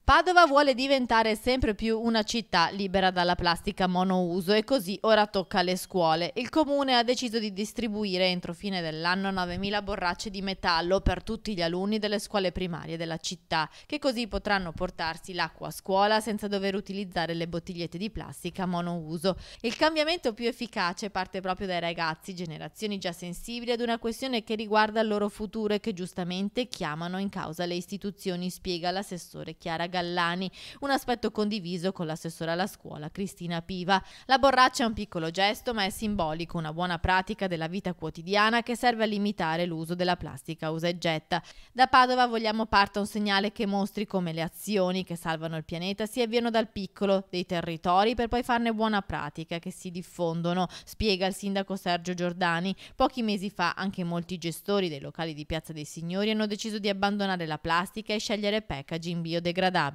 Padova vuole diventare sempre più una città libera dalla plastica monouso e così ora tocca alle scuole. Il comune ha deciso di distribuire entro fine dell'anno 9.000 borracce di metallo per tutti gli alunni delle scuole primarie della città, che così potranno portarsi l'acqua a scuola senza dover utilizzare le bottigliette di plastica monouso. Il cambiamento più efficace parte proprio dai ragazzi, generazioni già sensibili ad una questione che riguarda il loro futuro e che giustamente chiamano in causa le istituzioni, spiega l'assessore Chiara Gallani, un aspetto condiviso con l'assessora alla scuola Cristina Piva. La borraccia è un piccolo gesto, ma è simbolico, una buona pratica della vita quotidiana che serve a limitare l'uso della plastica usa e getta. Da Padova vogliamo parta un segnale che mostri come le azioni che salvano il pianeta si avviano dal piccolo dei territori per poi farne buona pratica che si diffondono, spiega il sindaco Sergio Giordani. Pochi mesi fa anche molti gestori dei locali di Piazza dei Signori hanno deciso di abbandonare la plastica e scegliere packaging biodegradabili.